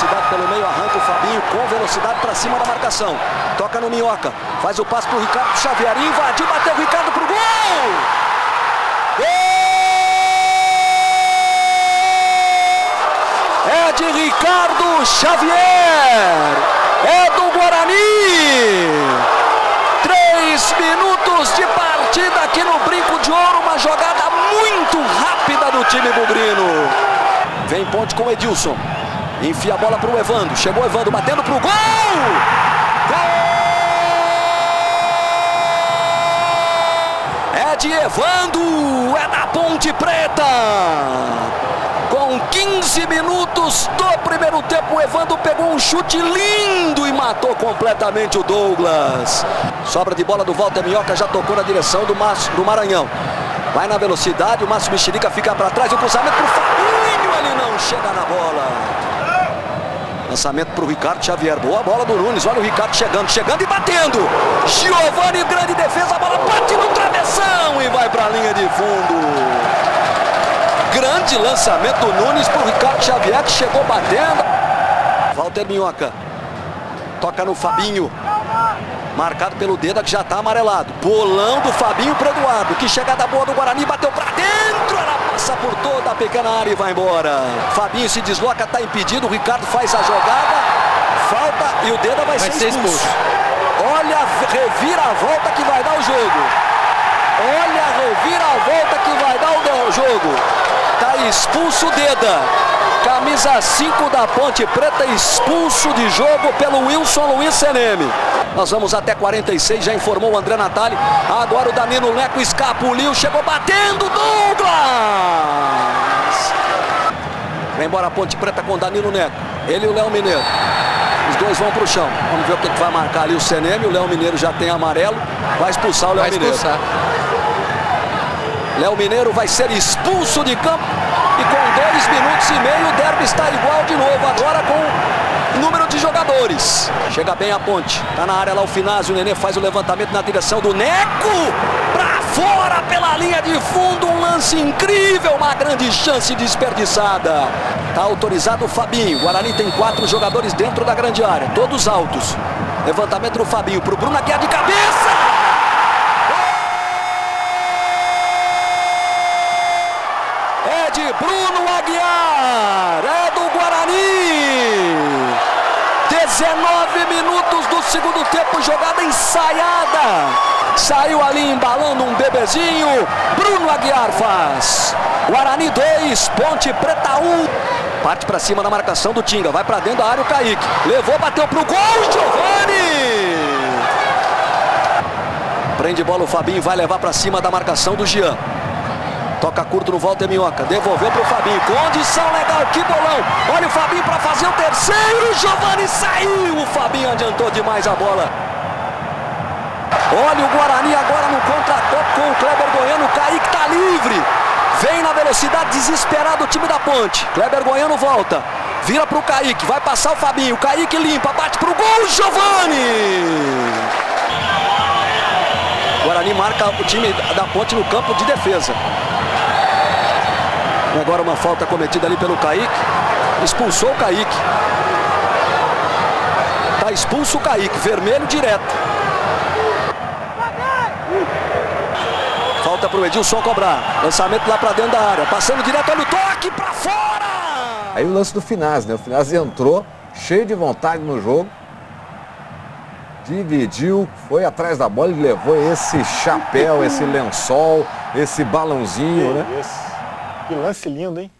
velocidade pelo meio, arranca o Fabinho com velocidade para cima da marcação. Toca no Minhoca, faz o passe pro Ricardo Xavier, invadiu, bateu o Ricardo pro gol! Gol! É de Ricardo Xavier! É do Guarani! 3 minutos de partida aqui no Brinco de Ouro, uma jogada muito rápida do time bugrino. Vem Ponte com o Edilson, enfia a bola para o Evandro, chegou o Evandro batendo para o gol! Gol! É de Evandro, é da Ponte Preta! Com 15 minutos do primeiro tempo, o Evandro pegou um chute lindo e matou completamente o Douglas. Sobra de bola do Walter Minhoca, já tocou na direção do Maranhão. Vai na velocidade, o Márcio Mexerica fica para trás, o cruzamento para o Fabinho, ele não chega na bola. Lançamento para o Ricardo Xavier, boa bola do Nunes, olha o Ricardo chegando e batendo. Giovani, grande defesa, a bola bate no travessão e vai para a linha de fundo. Grande lançamento do Nunes para o Ricardo Xavier, que chegou batendo. Walter Minhoca toca no Fabinho, marcado pelo Deda, que já está amarelado. Bolão do Fabinho para Eduardo, que chegada boa do Guarani, bateu para dentro, ela passa por toda a pequena área e vai embora. Fabinho se desloca, está impedido, o Ricardo faz a jogada, falta e o Deda vai ser expulso. Olha a reviravolta que vai dar o jogo. Olha a reviravolta que vai dar o jogo. Tá expulso o Deda. Camisa 5 da Ponte Preta, expulso de jogo pelo Wilson Luiz Seneme. Nós vamos até 46, já informou o André Natali. Agora o Danilo Neco escapuliu, chegou batendo, Douglas! Vem embora a Ponte Preta com o Danilo Neco. Ele e o Léo Mineiro. Os dois vão pro chão. Vamos ver o que vai marcar ali o Seneme. O Léo Mineiro já tem amarelo. Vai expulsar o Léo Mineiro. Léo Mineiro vai ser expulso de campo. E com 2 minutos e meio o derby está igual de novo. Agora com o número de jogadores. Chega bem a Ponte. Tá na área lá o Finazio. O Nenê faz o levantamento na direção do Neco. Pra fora pela linha de fundo. Um lance incrível. Uma grande chance desperdiçada. Tá autorizado o Fabinho. O Guarani tem 4 jogadores dentro da grande área. Todos altos. Levantamento do Fabinho pro Bruno Aguiar de cabeça. É de Bruno Aguiar. É do Guarani. 19 minutos do segundo tempo. Jogada ensaiada. Saiu ali embalando um bebezinho. Bruno Aguiar faz. Guarani 2, Ponte Preta 1. Parte para cima na marcação do Tinga. Vai para dentro da área o Kaique. Levou, bateu pro gol. Giovani. Prende bola o Fabinho. Vai levar para cima da marcação do Jean. Toca curto no Walter Minhoca. Devolveu pro Fabinho. Condição legal. Que bolão. Olha o Fabinho para fazer o terceiro. Giovani saiu. O Fabinho adiantou demais a bola. Olha o Guarani agora no contra-ataque com o Kleber Goiano. O Kaique tá livre. Vem na velocidade desesperado o time da Ponte. Kleber Goiano volta. Vira pro Kaique. Vai passar o Fabinho. O Kaique limpa. Bate pro gol. Giovani. Guarani marca o time da Ponte no campo de defesa. E agora uma falta cometida ali pelo Kaique. Expulsou o Kaique. Tá expulso o Kaique. Vermelho direto. Falta pro Edilson cobrar. Lançamento lá pra dentro da área. Passando direto, olha o toque pra fora! Aí o lance do Finazio, né? O Finazio entrou cheio de vontade no jogo. Dividiu, foi atrás da bola e levou esse chapéu, esse lençol, esse balãozinho, né? Que lance lindo, hein?